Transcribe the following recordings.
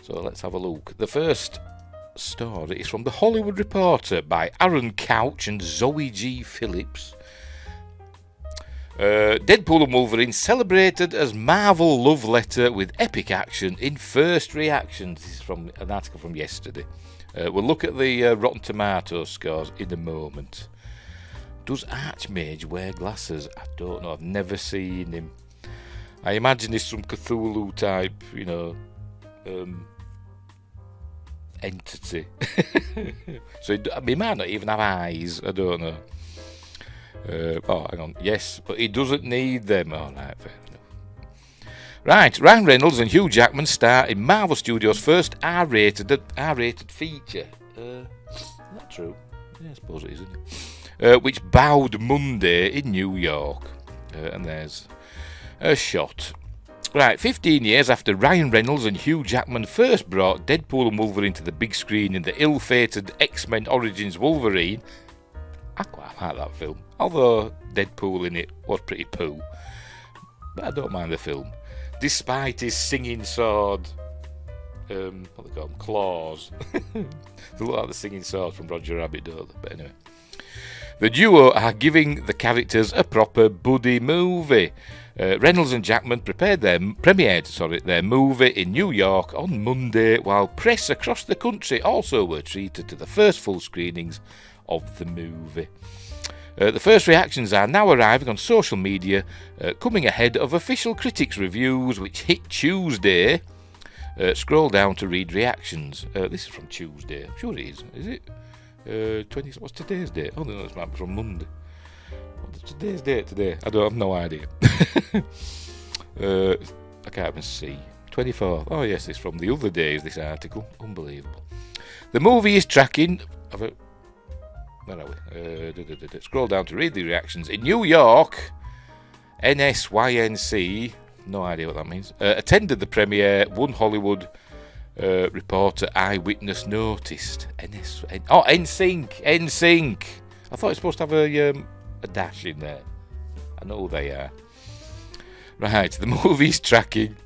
So let's have a look. The first story is from The Hollywood Reporter by Aaron Couch and Zoe G. Phillips. Deadpool and Wolverine celebrated as Marvel love letter with epic action in first reactions. This is from an article from yesterday. We'll look at the Rotten Tomatoes scores in a moment. Does Archmage wear glasses? I don't know. I've never seen him. I imagine he's some Cthulhu type, entity. So he might not even have eyes. I don't know. Hang on. Yes, but he doesn't need them. All right, fair enough. Right, Ryan Reynolds and Hugh Jackman star in Marvel Studios' first R-rated feature. Is that true? Yeah, I suppose it is, isn't it? Which bowed Monday in New York. And there's a shot. Right, 15 years after Ryan Reynolds and Hugh Jackman first brought Deadpool and Wolverine to the big screen in the ill-fated X-Men Origins Wolverine, I quite like that film, although Deadpool in it was pretty poo. But I don't mind the film. Despite his singing sword, what do they call them? Claws. They look like the singing sword from Roger Rabbit, don't they? But anyway. The duo are giving the characters a proper buddy movie. Reynolds and Jackman premiered their movie in New York on Monday, while press across the country also were treated to the first full screenings of the movie. The first reactions are now arriving on social media, coming ahead of official critics' reviews, which hit Tuesday. Scroll down to read reactions. This is from Tuesday. I'm sure it is. Is it? 20. What's today's date? Oh no, this might be from Monday. What's today's date today? I have no idea. I can't even see. 24th. Oh yes, it's from the other days. This article, unbelievable. The movie is tracking. Where are we? Scroll down to read the reactions. In New York, NSYNC, no idea what that means, attended the premiere. One Hollywood Reporter eyewitness noticed. NSYNC. I thought it's supposed to have a dash in there. I know they are. Right, the movie's tracking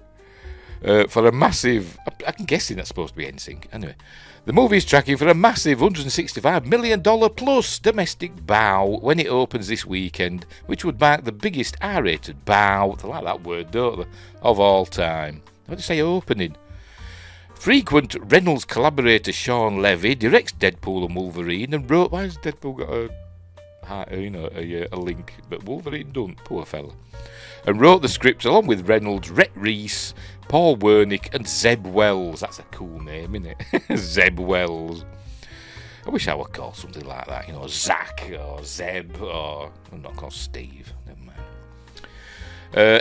for a massive... I'm guessing that's supposed to be NSYNC. Anyway, the movie's tracking for a massive $165 million plus domestic bow when it opens this weekend, which would mark the biggest R-rated bow, they like that word, don't they, of all time. What do you say, opening? Frequent Reynolds collaborator Sean Levy directs Deadpool and Wolverine and wrote... Why has Deadpool got a link, but Wolverine don't, poor fella. And wrote the script along with Reynolds, Rhett Reese, Paul Wernick and Zeb Wells. That's a cool name, isn't it? Zeb Wells. I wish I were called something like that, Zach or Zeb, or I'm not called Steve. Never mind.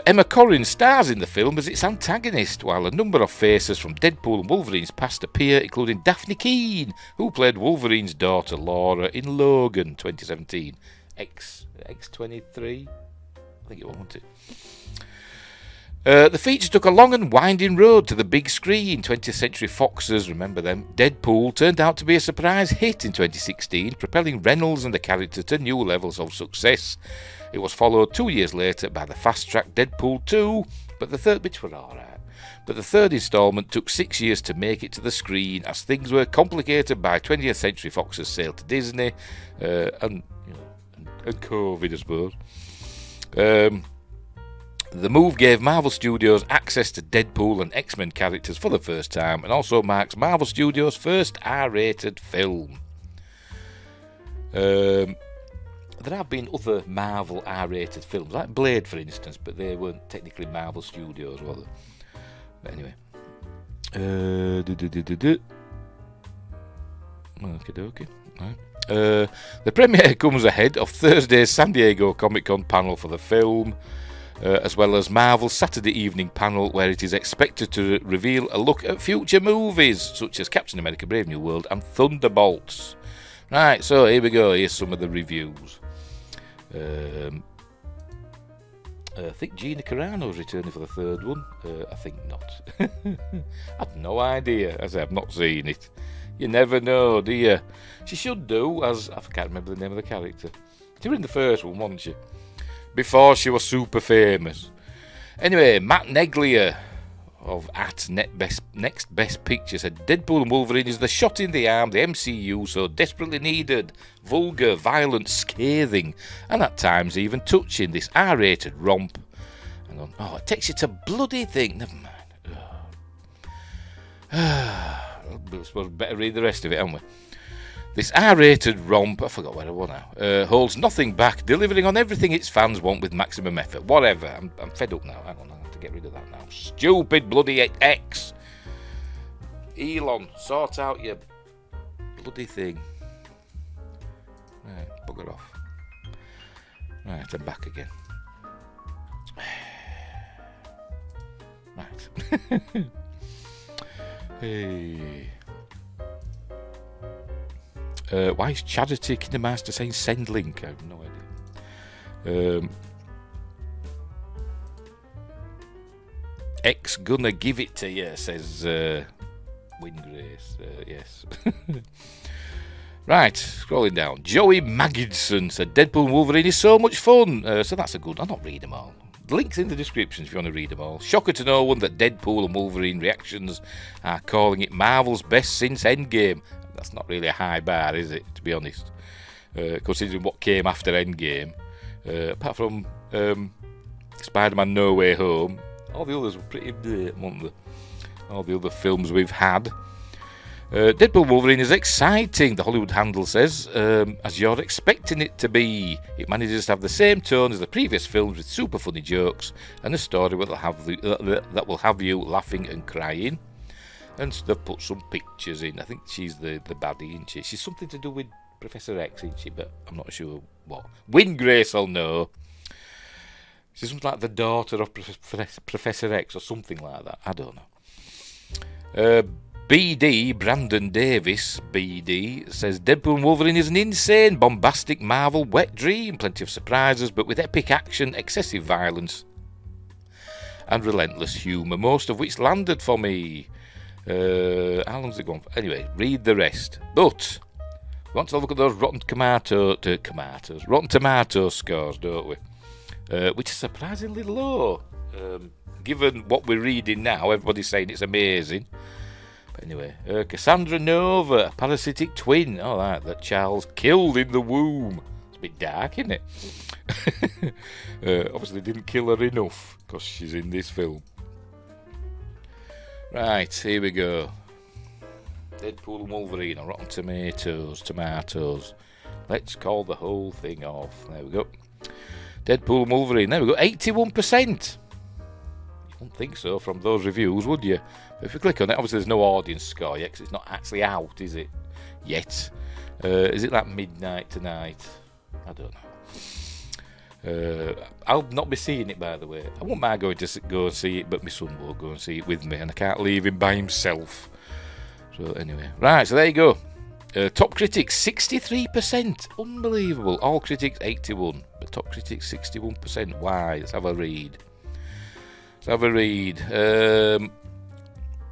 Emma Corrin stars in the film as its antagonist, while a number of faces from Deadpool and Wolverine's past appear, including Daphne Keane, who played Wolverine's daughter Laura in Logan 2017. X23? I think it wasn't it. The feature took a long and winding road to the big screen. 20th Century Fox's, remember them, Deadpool turned out to be a surprise hit in 2016, propelling Reynolds and the character to new levels of success. It was followed 2 years later by the fast-track Deadpool 2, which were alright. But the third instalment took 6 years to make it to the screen, as things were complicated by 20th Century Fox's sale to Disney and COVID, I suppose. The move gave Marvel Studios access to Deadpool and X-Men characters for the first time, and also marks Marvel Studios' first R-rated film. There have been other Marvel R-rated films, like Blade, for instance, but they weren't technically Marvel Studios, were they? But anyway. Okay. Right. The premiere comes ahead of Thursday's San Diego Comic-Con panel for the film, as well as Marvel's Saturday evening panel, where it is expected to reveal a look at future movies, such as Captain America Brave New World and Thunderbolts. Right, so here we go. Here's some of the reviews. I think Gina Carano's returning for the third one. I think not. I've no idea. As I have not seen it. You never know, do you? She should do, as I can't remember the name of the character. She was in the first one, wasn't she? Before she was super famous. Anyway, Matt Neglia. of Next Best Picture said Deadpool and Wolverine is the shot in the arm the MCU so desperately needed. Vulgar, violent, scathing, and at times even touching. This R-rated romp. Hang on. Oh, it takes you to bloody thing. Never mind. I suppose better read the rest of it, haven't we? This R-rated romp, I forgot where I was now, holds nothing back, delivering on everything its fans want with maximum effort. Whatever. I'm fed up now. Hang on, I have to get rid of that now. Stupid bloody X. Elon, sort out your bloody thing. Right, bugger off. Right, I'm back again. Right. Hey. Why is Charity Kinemaster saying send link? I have no idea. X gonna give it to you, says Wingrace. Yes. Right, scrolling down. Joey Magidson said Deadpool and Wolverine is so much fun. So that's a good. I'll not read them all. The link's in the description if you want to read them all. Shocker to no one that Deadpool and Wolverine reactions are calling it Marvel's best since Endgame. That's not really a high bar, is it, to be honest? Considering what came after Endgame. Apart from Spider-Man No Way Home, all the others were pretty good, weren't they? All the other films we've had. Deadpool Wolverine is exciting, the Hollywood Handle says, as you're expecting it to be. It manages to have the same tone as the previous films with super funny jokes and a story that will have you laughing and crying. And they've put some pictures in. I think she's the baddie, isn't she? She's something to do with Professor X, isn't she? But I'm not sure what. Wingrace will know. She's something like the daughter of Professor X or something like that. I don't know. BD, Brandon Davis, BD, says Deadpool and Wolverine is an insane, bombastic Marvel wet dream. Plenty of surprises, but with epic action, excessive violence, and relentless humour, most of which landed for me. How long's it gone for? Anyway, read the rest. But we want to look at those Rotten Tomato scores, don't we? Which is surprisingly low. Given what we're reading now, everybody's saying it's amazing. But anyway, Cassandra Nova, parasitic twin. Oh, that Charles killed in the womb. It's a bit dark, isn't it? Obviously didn't kill her enough because she's in this film. Right, here we go. Deadpool and Wolverine on Rotten Tomatoes. Let's call the whole thing off. There we go. Deadpool and Wolverine. There we go. 81%. You wouldn't think so from those reviews, would you? But if you click on it, obviously there's no audience score yet because it's not actually out, is it? Yet. Is it like midnight tonight? I don't know. I'll not be seeing it, by the way. I won't mind going to go and see it, but my son won't go and see it with me, and I can't leave him by himself. So anyway, right, so there you go. Top critics 63%, unbelievable. All critics 81, but top critics 61%. Why? Let's have a read.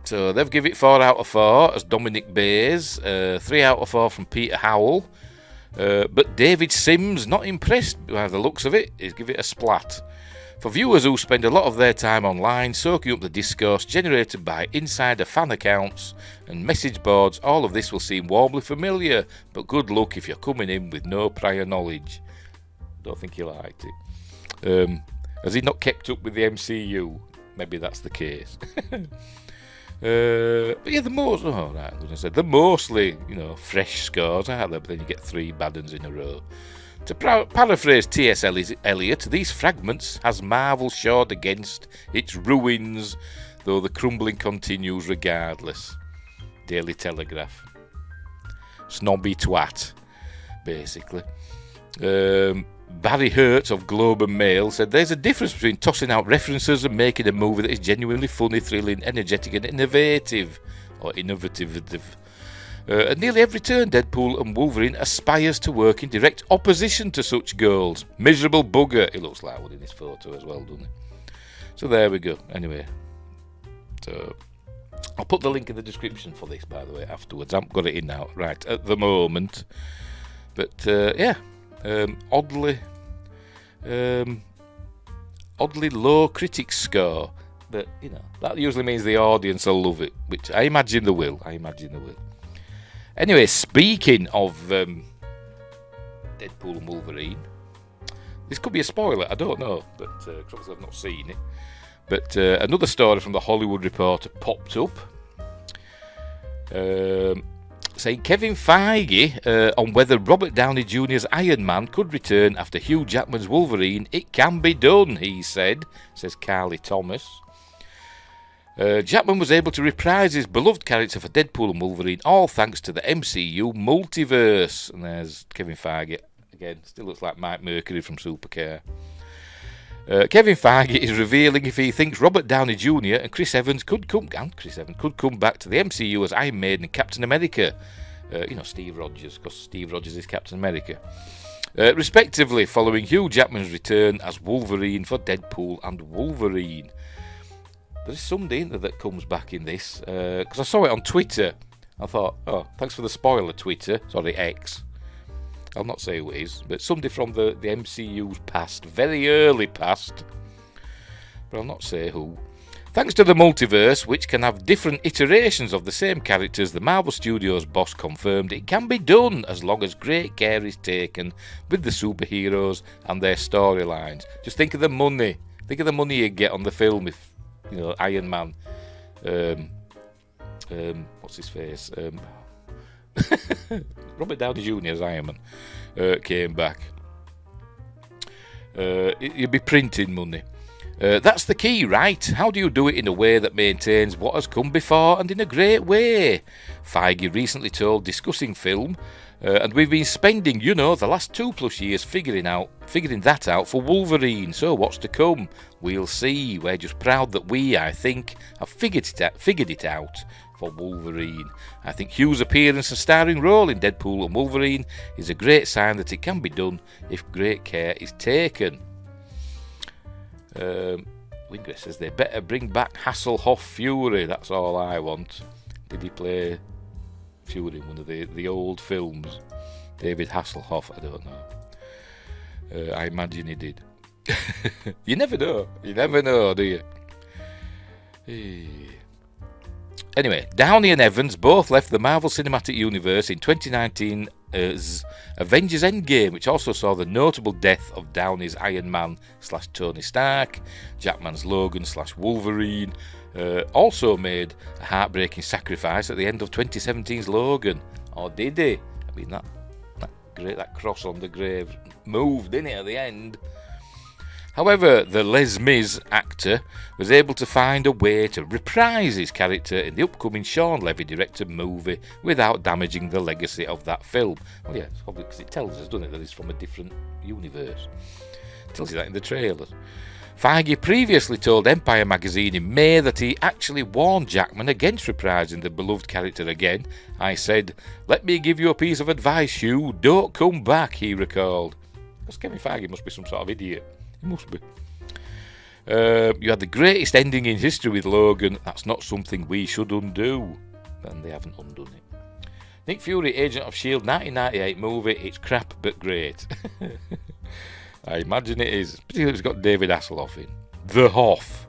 So they've given it 4 out of 4 as Dominic Bays, 3 out of 4 from Peter Howell. But David Sims, not impressed by the looks of it, is give it a splat. For viewers who spend a lot of their time online soaking up the discourse generated by insider fan accounts and message boards, all of this will seem warmly familiar, but good luck if you're coming in with no prior knowledge. Don't think he liked it. Has he not kept up with the MCU? Maybe that's the case. But yeah, they're mostly, fresh scores, aren't they? But then you get 3 bad ones in a row. To paraphrase T.S. Eliot, these fragments has Marvel shored against its ruins, though the crumbling continues regardless. Daily Telegraph. Snobby twat, basically. Barry Hertz of Globe and Mail said there's a difference between tossing out references and making a movie that is genuinely funny, thrilling, energetic and innovative. At nearly every turn, Deadpool and Wolverine aspires to work in direct opposition to such goals. Miserable bugger. He looks like one in this photo as well, doesn't he? So there we go. Anyway, so I'll put the link in the description for this, by the way, afterwards. I haven't got it in now, right, at the moment. But, oddly low critic score. But, that usually means the audience will love it, which I imagine they will. Anyway, speaking of Deadpool and Wolverine, this could be a spoiler, I don't know, but because I've not seen it. But another story from the Hollywood Reporter popped up, saying Kevin Feige on whether Robert Downey Jr.'s Iron Man could return after Hugh Jackman's Wolverine. It can be done, he said, says Carly Thomas. Jackman was able to reprise his beloved character for Deadpool and Wolverine, all thanks to the MCU multiverse. And there's Kevin Feige again, still looks like Mike Mercury from Supercar. Kevin Feige is revealing if he thinks Robert Downey Jr. and Chris Evans could come back to the MCU as Iron Maiden and Captain America. Steve Rogers, because Steve Rogers is Captain America. Respectively, following Hugh Jackman's return as Wolverine for Deadpool and Wolverine. There's somebody in there that comes back in this, because I saw it on Twitter. I thought, oh, thanks for the spoiler, Twitter. Sorry, X. I'll not say who it is, but somebody from the MCU's past, very early past, but I'll not say who. Thanks to the multiverse, which can have different iterations of the same characters, the Marvel Studios boss confirmed it can be done as long as great care is taken with the superheroes and their storylines. Just think of the money. Think of the money you get on the film if, Iron Man, what's his face? Robert Downey Jr. as Iron Man came back. You'd be printing money. That's the key, right? How do you do it in a way that maintains what has come before and in a great way? Feige recently told Discussing Film, and we've been spending, the last 2+ years figuring that out for Wolverine. So what's to come? We'll see. We're just proud that we, I think, have figured it out for Wolverine. I think Hugh's appearance and starring role in Deadpool and Wolverine is a great sign that it can be done if great care is taken. Wingre says they better bring back Hasselhoff Fury. That's all I want. Did he play Fury in one of the old films? David Hasselhoff, I don't know. I imagine he did. You never know. You never know, do you? Anyway, Downey and Evans both left the Marvel Cinematic Universe in 2019's Avengers Endgame, which also saw the notable death of Downey's Iron Man / Tony Stark. Jackman's Logan / Wolverine also made a heartbreaking sacrifice at the end of 2017's Logan. Or did he? I mean, that cross on the grave moved, didn't it, at the end? However, the Les Mis actor was able to find a way to reprise his character in the upcoming Sean Levy-directed movie without damaging the legacy of that film. Well, yeah, it's probably because it tells us, doesn't it, that he's from a different universe. It tells you that in the trailers. Feige previously told Empire magazine in May that he actually warned Jackman against reprising the beloved character again. I said, "Let me give you a piece of advice, Hugh. Don't come back," he recalled. Because Kevin Feige must be some sort of idiot. He must be. You had the greatest ending in history with Logan. That's not something we should undo. And they haven't undone it. Nick Fury, Agent of S.H.I.E.L.D. 1998 movie. It's crap but great. I imagine it is. Particularly it's got David Hasselhoff in. The Hoff.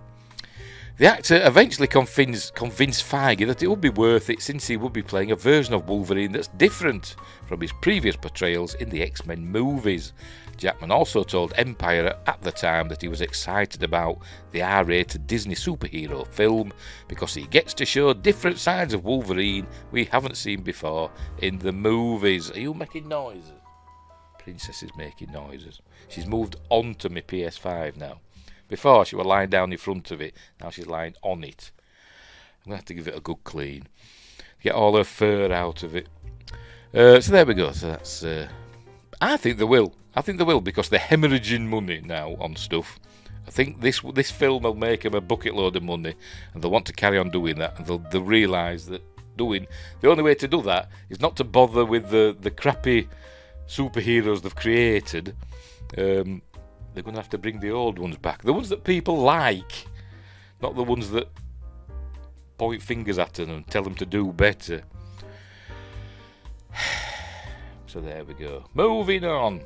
The actor eventually convinced Feige that it would be worth it since he would be playing a version of Wolverine that's different from his previous portrayals in the X-Men movies. Jackman also told Empire at the time that he was excited about the R-rated Disney superhero film because he gets to show different sides of Wolverine we haven't seen before in the movies. Are you making noises? Princess is making noises. She's moved onto my PS5 now. Before she was lying down in front of it, now she's lying on it. I'm going to have to give it a good clean. Get all her fur out of it. So there we go. So that's... I think they will. I think they will because they're hemorrhaging money now on stuff. I think this film will make them a bucket load of money and they'll want to carry on doing that and they'll realise that the only way to do that is not to bother with the crappy superheroes they've created. They're going to have to bring the old ones back. The ones that people like, not the ones that point fingers at them and tell them to do better. So there we go. Moving on.